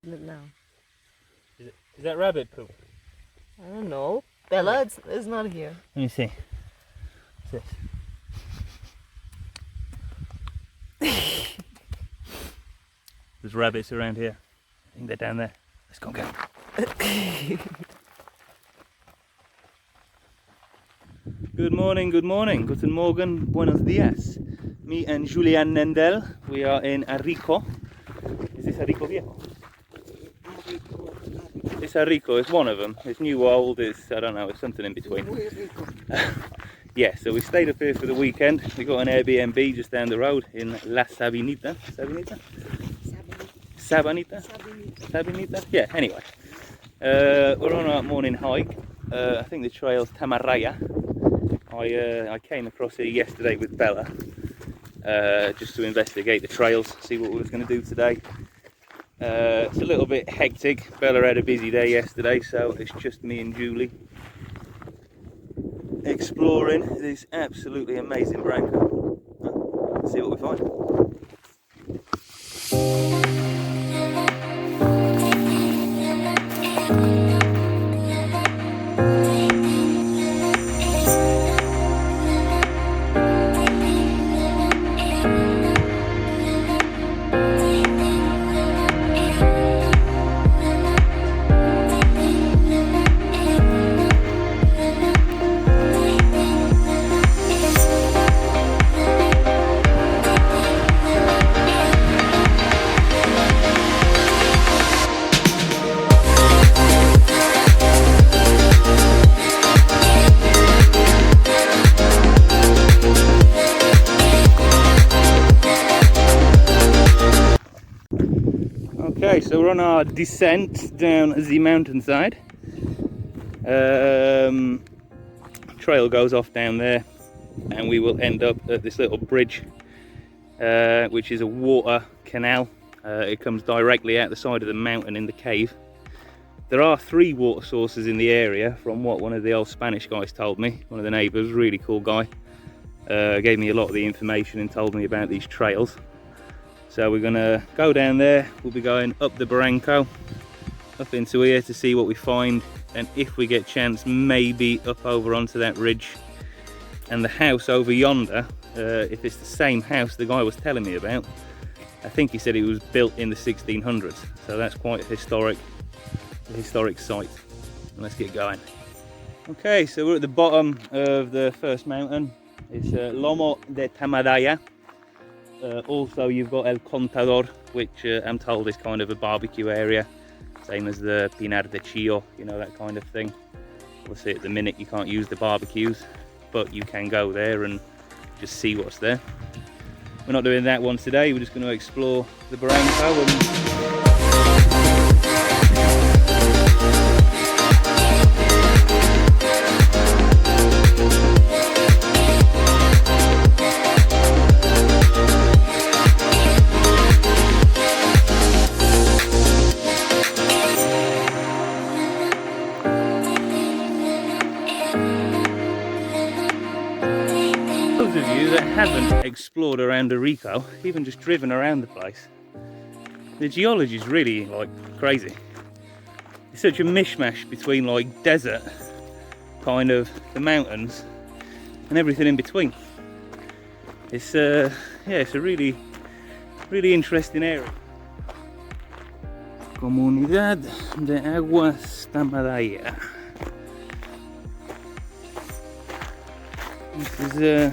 Now. Is that rabbit poop? I don't know. Bella, it's not here. Let me see. What's this? There's rabbits around here. I think they're down there. Let's go and get them. Good morning, good morning. Guten Morgen, buenos dias. Me and Julian Nendel, we are in Arico. Is this Arico Viejo? It's Arico, it's one of them. It's new old, it's, I don't know, it's something in between. Yeah, so we stayed up here for the weekend. We got an Airbnb just down the road in La Sabinita. Sabinita? Sabanita? Sabinita? Yeah, anyway. We're on our morning hike. I think the trail's Tamaraya. I came across here yesterday with Bella just to investigate the trails, see what we was going to do today. It's a little bit hectic. Bella had a busy day yesterday, so it's just me and Julie exploring this absolutely amazing branco. Let's see what we find. Okay, so we're on our descent down the mountainside. Trail goes off down there and we will end up at this little bridge which is a water canal. It comes directly out the side of the mountain in the cave. There are 3 water sources in the area from what one of the old Spanish guys told me. One of the neighbours, really cool guy, gave me a lot of the information and told me about these trails. So we're gonna go down there. We'll be going up the barranco, up into here to see what we find, and if we get chance, maybe up over onto that ridge. And the house over yonder, if it's the same house the guy was telling me about, I think he said it was built in the 1600s. So that's quite a historic site. And let's get going. Okay, so we're at the bottom of the first mountain. It's Lomo de Tamaraya. Also you've got El Contador, which I'm told is kind of a barbecue area, same as the Pinar de Chio, you know, that kind of thing. Obviously at the minute you can't use the barbecues, but you can go there and just see what's there. We're not doing that one today, we're just going to explore the barranco and that haven't explored around Arico, even just driven around the place, the geology is really like crazy. It's such a mishmash between like desert, kind of the mountains, and everything in between. It's yeah, it's a really interesting area. Comunidad de Aguas Tamaraya. This is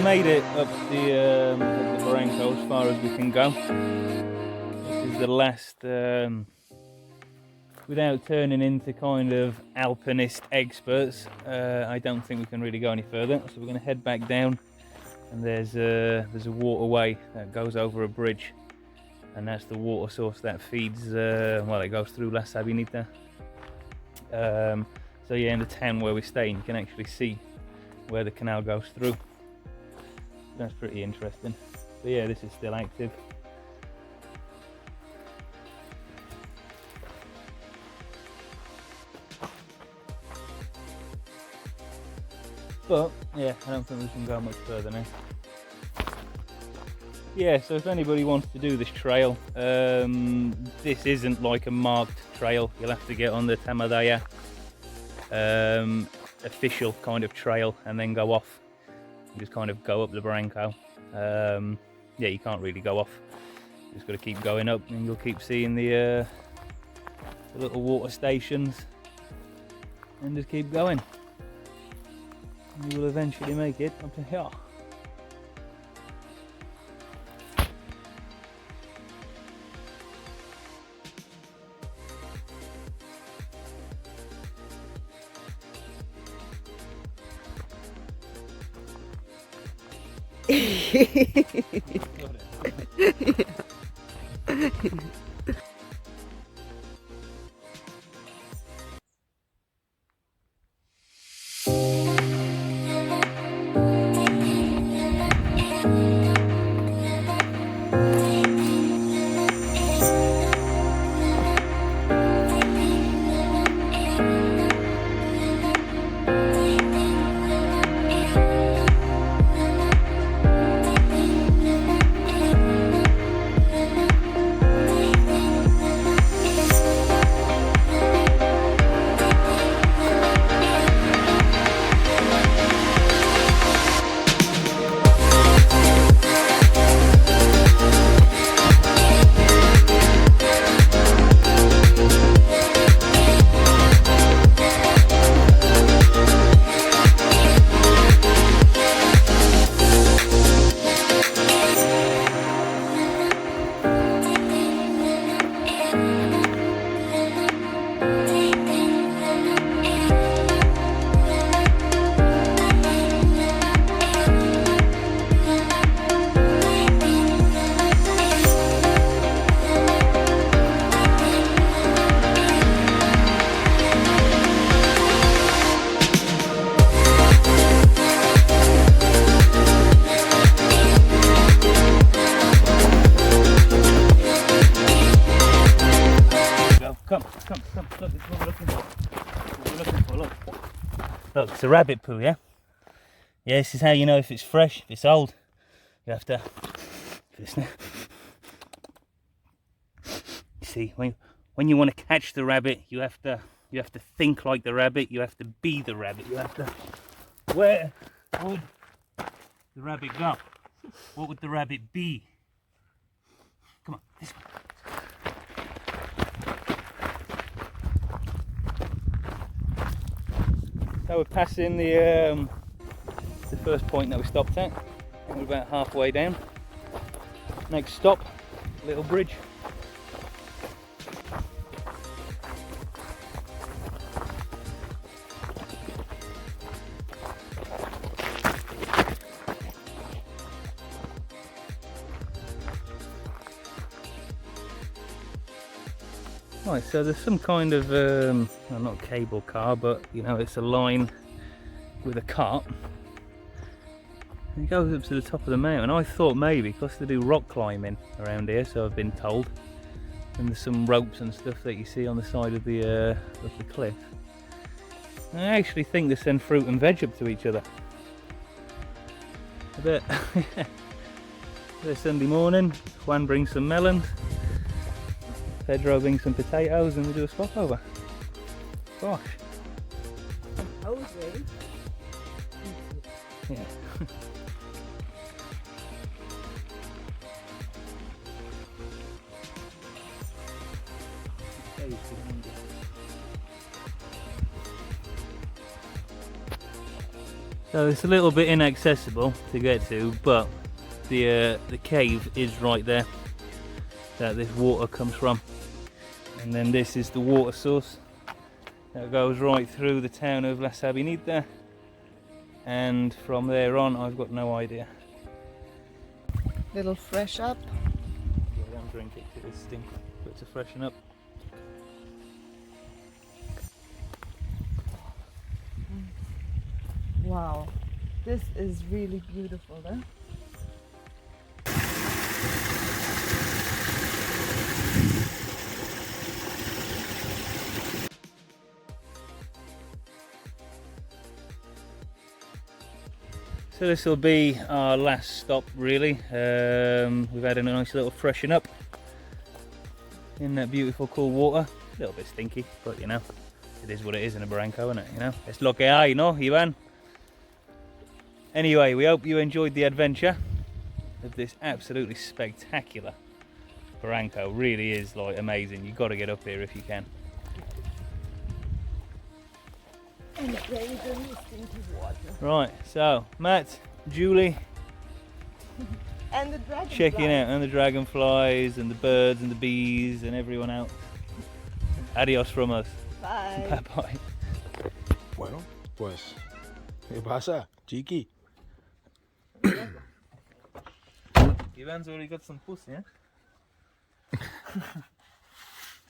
made it up the barranco as far as we can go. This is the last, without turning into kind of alpinist experts, I don't think we can really go any further. So we're going to head back down, and there's a waterway that goes over a bridge, and that's the water source that feeds, well, it goes through La Sabinita. So yeah, in the town where we're staying, you can actually see where the canal goes through. That's pretty interesting. But yeah, this is still active. But yeah, I don't think we can go much further now. Yeah, so if anybody wants to do this trail, this isn't like a marked trail. You'll have to get on the Tamadaya official kind of trail and then go off and just kind of go up the barranco. Yeah, you can't really go off. You just got to keep going up, and you'll keep seeing the little water stations, and just keep going. And you will eventually make it up to here. Come, look, it's what we're looking for. What we're looking for, look. Look, it's a rabbit poo, yeah? Yeah, this is how you know if it's fresh, if it's old. You have to, listen. You see, when you want to catch the rabbit, you have to think like the rabbit, you have to be the rabbit, you have to, where would the rabbit go? What would the rabbit be? Come on, this way. So we're passing the first point that we stopped at. We're about halfway down. Next stop, little bridge. Right, so there's some kind of, well, not cable car, but you know, it's a line with a cart. And it goes up to the top of the mountain. I thought maybe, because they do rock climbing around here, so I've been told, and there's some ropes and stuff that you see on the side of the cliff. I actually think they send fruit and veg up to each other. I bet. There's Sunday morning, Juan brings some melons. Pedro brings some potatoes, and we do a swap over. Gosh. Okay. Yeah. So it's a little bit inaccessible to get to, but the cave is right there that this water comes from. And then this is the water source that goes right through the town of La Sabinita. And from there on, I've got no idea. Little fresh up. Yeah, don't drink it because it stinks, but to freshen up. Wow, this is really beautiful, eh? So this will be our last stop really. We've had a nice little freshen up in that beautiful cool water. A little bit stinky, but you know, it is what it is in a barranco, isn't it? You know, es lo que hay, no, Ivan? Anyway, we hope you enjoyed the adventure of this absolutely spectacular barranco. Really is like amazing. You've got to get up here if you can. And there is a stinky water. Right, so Matt, Julie, And the dragonfly. checking out, and the dragonflies and the birds and the bees and everyone else. Adios from us. Bye. Bye bye. Bueno, pues, ¿qué pasa, chiqui? Ivan's already got some pussy, eh?